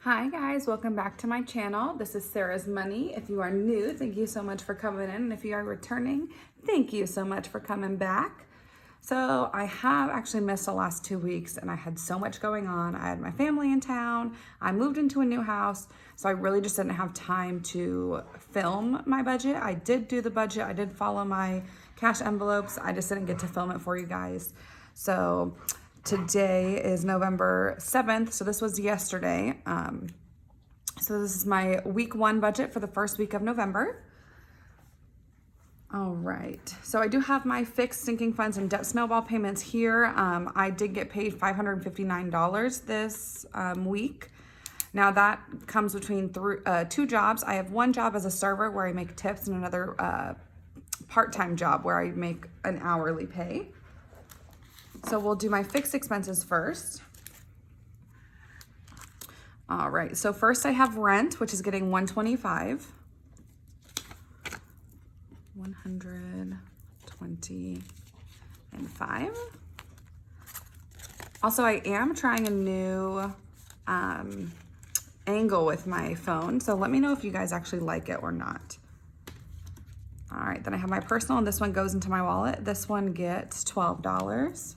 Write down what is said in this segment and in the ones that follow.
Hi guys, welcome back to my channel. This is Sarah's Money. If you are new, thank you so much for coming in. And if you are returning, thank you so much for coming back. So I have actually missed the last 2 weeks and I had so much going on. I had my family in town. I moved into a new house. So I really just didn't have time to film my budget. I did do the budget. I did follow my cash envelopes. I just didn't get to film it for you guys. So today is November 7th, so this was yesterday. So this is my week 1 budget for the first week of November. All right, so I do have my fixed sinking funds and debt snowball payments here. I did get paid $559 this week. Now that comes between 2 jobs. I have one job as a server where I make tips and another part-time job where I make an hourly pay. So we'll do my fixed expenses first. All right, so first I have rent, which is getting $125. $125. Also, I am trying a new angle with my phone, so let me know if you guys actually like it or not. All right, then I have my personal, and this one goes into my wallet. This one gets $12.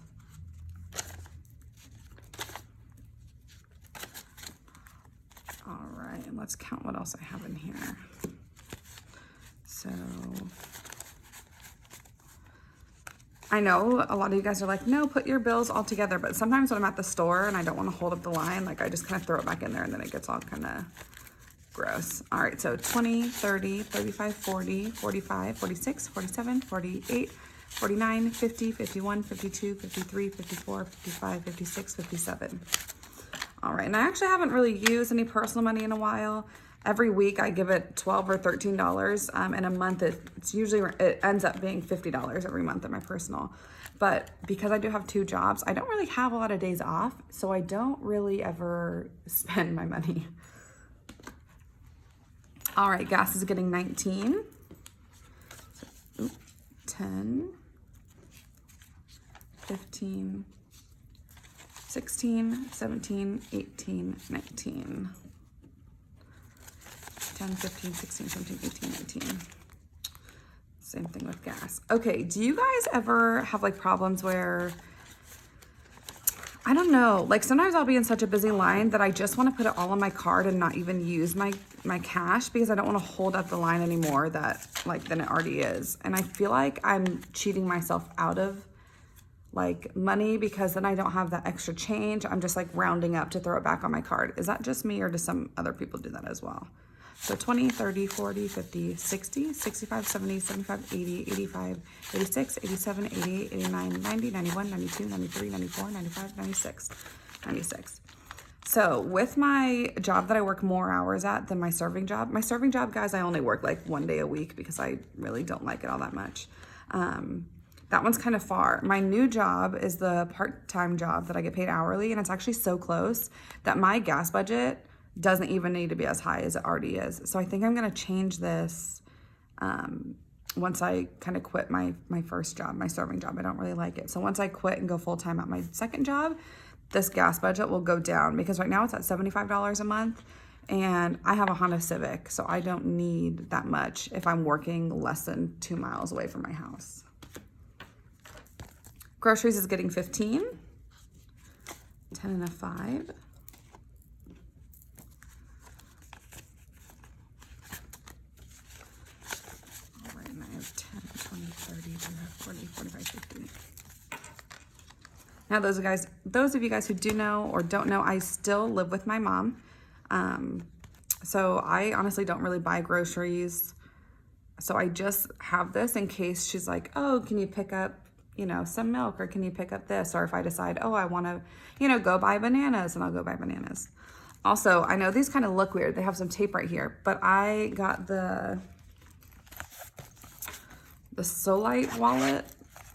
All right, and let's count what else I have in here. So I know a lot of you guys are like, no, put your bills all together, but sometimes when I'm at the store and I don't want to hold up the line, like I just kind of throw it back in there and then it gets all kind of gross. All right, so 20, 30, 35, 40, 45, 46, 47, 48, 49, 50, 51, 52, 53, 54, 55, 56, 57. All right, and I actually haven't really used any personal money in a while. Every week I give it $12 or $13. In a month it ends up being $50 every month in my personal. But because I do have 2 jobs, I don't really have a lot of days off, so I don't really ever spend my money. All right, gas is getting 19. 10, 15, 16, 17, 18, 19. 10, 15, 16, 17, 18, 19. Same thing with gas. Okay, do you guys ever have like problems where, I don't know, like sometimes I'll be in such a busy line that I just want to put it all on my card and not even use my cash because I don't want to hold up the line anymore than it already is. And I feel like I'm cheating myself out of like money because then I don't have that extra change. I'm just like rounding up to throw it back on my card. Is that just me or do some other people do that as well? So 20, 30, 40, 50, 60, 65, 70, 75, 80, 85, 86, 87, 88, 89, 90, 91, 92, 93, 94, 95, 96, 96. So with my job that I work more hours at than my serving job, guys, I only work like 1 day a week because I really don't like it all that much. That one's kind of far. My new job is the part-time job that I get paid hourly, and it's actually so close that my gas budget doesn't even need to be as high as it already is. So I think I'm gonna change this once I kind of quit my first job, my serving job. I don't really like it. So once I quit and go full-time at my second job, this gas budget will go down because right now it's at $75 a month and I have a Honda Civic, so I don't need that much if I'm working less than 2 miles away from my house. Groceries is getting 15, 10 and a 5. All right, and I have 10, 20, 30, 40, 45, 50. Now those of you guys who do know or don't know, I still live with my mom. So I honestly don't really buy groceries. So I just have this in case she's like, oh, can you pick up some milk, or can you pick up this? Or if I decide, oh, I want to, go buy bananas, and I'll go buy bananas. Also, I know these kind of look weird. They have some tape right here, but I got the Solite wallet.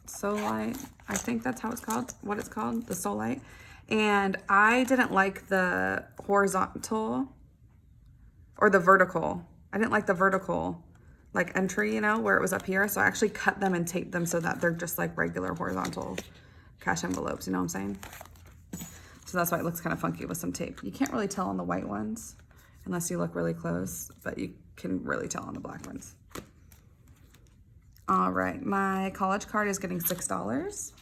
Solite, I think that's how it's called, what it's called, the Solite. And I didn't like the horizontal or the vertical. I didn't like the vertical like entry, where it was up here. So I actually cut them and taped them so that they're just like regular horizontal cash envelopes, you know what I'm saying? So that's why it looks kind of funky with some tape. You can't really tell on the white ones unless you look really close, but you can really tell on the black ones. All right, my college card is getting $6.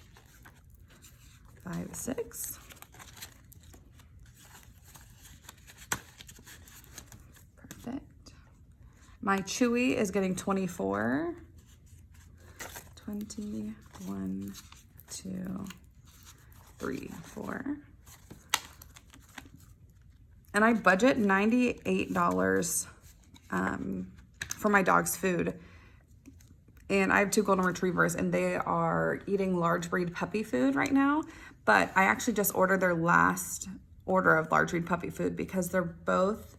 5, 6. Perfect. My Chewy is getting 24. 21, 2, 3, 4. And I budget $98 for my dog's food. And I have 2 golden retrievers and they are eating large breed puppy food right now. But I actually just ordered their last order of large breed puppy food because they're both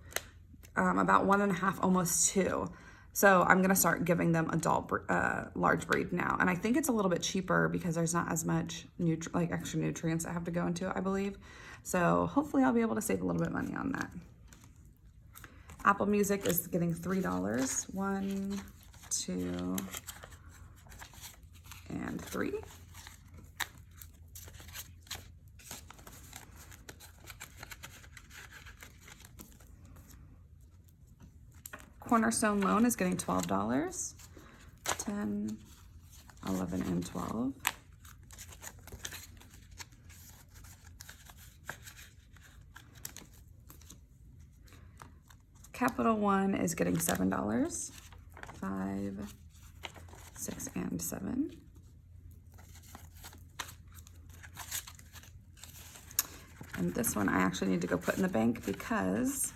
about 1.5, almost 2. So I'm gonna start giving them adult large breed now. And I think it's a little bit cheaper because there's not as much extra nutrients I have to go into, I believe. So hopefully I'll be able to save a little bit of money on that. Apple Music is getting $3. 1, 2, and 3. Cornerstone Loan is getting $12. 10, 11, and 12. Capital One is getting $7. 5, 6, and 7. And this one I actually need to go put in the bank because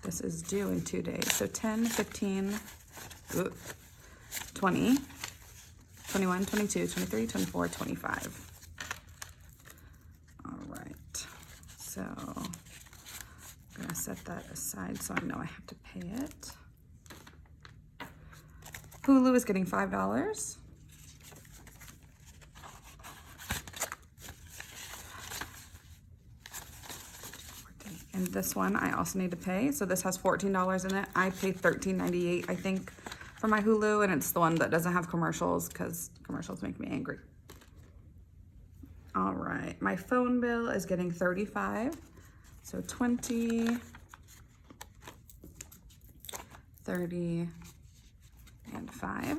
this is due in 2 days. So 10, 15, 20, 21, 22, 23, 24, 25. All right. So I'm gonna set that aside so I know I have to pay it. Hulu is getting $5. And this one I also need to pay. So this has $14 in it. I pay $13.98, I think, for my Hulu, and it's the one that doesn't have commercials because commercials make me angry. All right, my phone bill is getting $35. So 20, 30, and 5.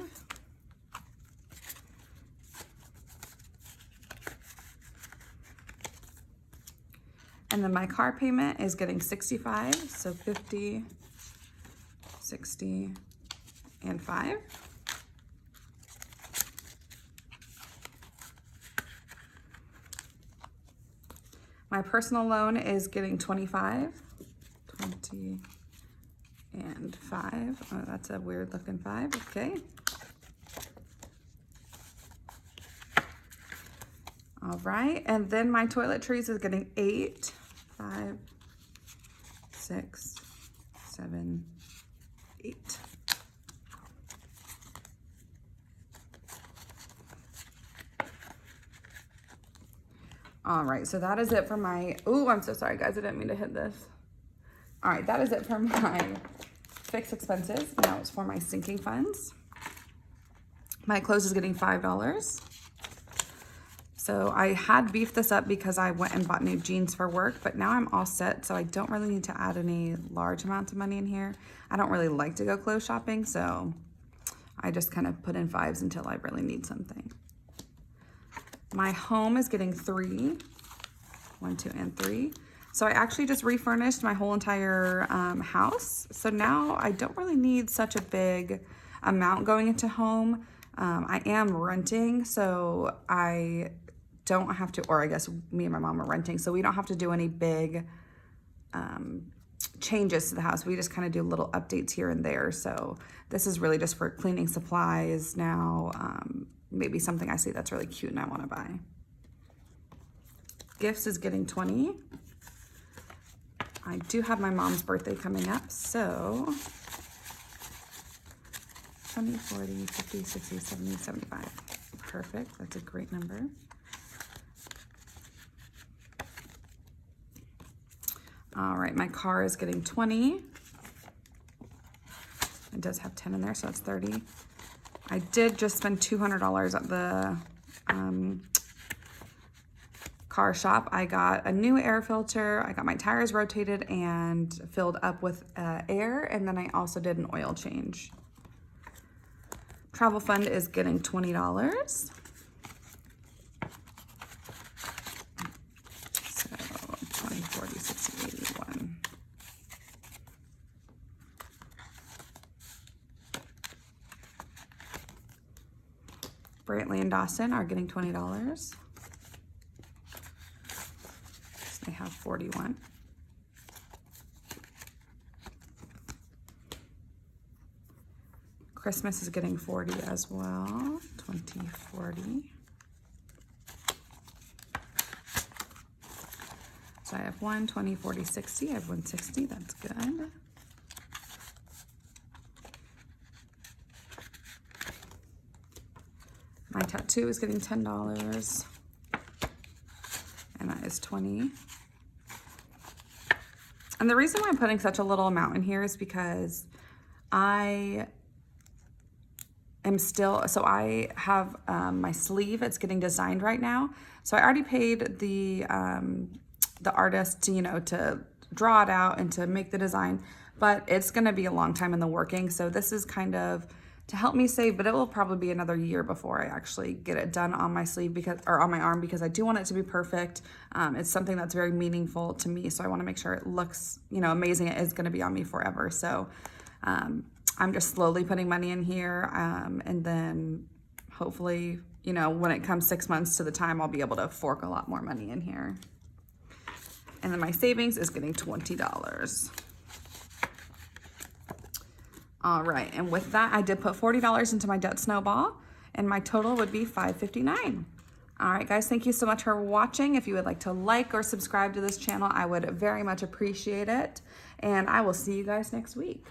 And then my car payment is getting $65, so 50, 60, and 5. My personal loan is getting $25, 20, and 5. Oh, that's a weird looking 5, okay. All right, and then my toiletries is getting 8, 5, 6, 7, 8. All right, so that is it for my, ooh, I'm so sorry guys, I didn't mean to hit this. All right, that is it for my fixed expenses. Now it's for my sinking funds. My clothes is getting $5. So I had beefed this up because I went and bought new jeans for work, but now I'm all set, so I don't really need to add any large amounts of money in here. I don't really like to go clothes shopping, so I just kind of put in 5s until I really need something. My home is getting 3, 1, 2, and 3. So I actually just refurnished my whole entire house. So now I don't really need such a big amount going into home. I am renting, so I don't have to, or I guess me and my mom are renting, so we don't have to do any big changes to the house. We just kind of do little updates here and there. So this is really just for cleaning supplies now. Maybe something I see that's really cute and I want to buy. Gifts is getting 20. I do have my mom's birthday coming up, so 20, 40, 50, 60, 70, 75. Perfect, that's a great number. All right, my car is getting 20. It does have 10 in there, so that's 30. I did just spend $200 at the car shop, I got a new air filter. I got my tires rotated and filled up with air, and then I also did an oil change. Travel fund is getting $20. So 20, 40, 60, 81. Brantley and Dawson are getting $20. So they have 41. Christmas is getting 40 as well. 20, 40. So I have 1, 20, 40, 60. I have 160. That's good. My tattoo is getting $10. And that is 20. And the reason why I'm putting such a little amount in here is because I am still, so I have my sleeve, it's getting designed right now. So I already paid the artist to, you know, to draw it out and to make the design, but it's gonna be a long time in the working. So this is kind of to help me save, but it will probably be another year before I actually get it done on my sleeve because, or on my arm, because I do want it to be perfect. It's something that's very meaningful to me. So I wanna make sure it looks, you know, amazing. It is gonna be on me forever. So I'm just slowly putting money in here. And then hopefully, you know, when it comes 6 months to the time, I'll be able to fork a lot more money in here. And then my savings is getting $20. All right, and with that, I did put $40 into my debt snowball, and my total would be $559. All right, guys, thank you so much for watching. If you would like to like or subscribe to this channel, I would very much appreciate it. And I will see you guys next week.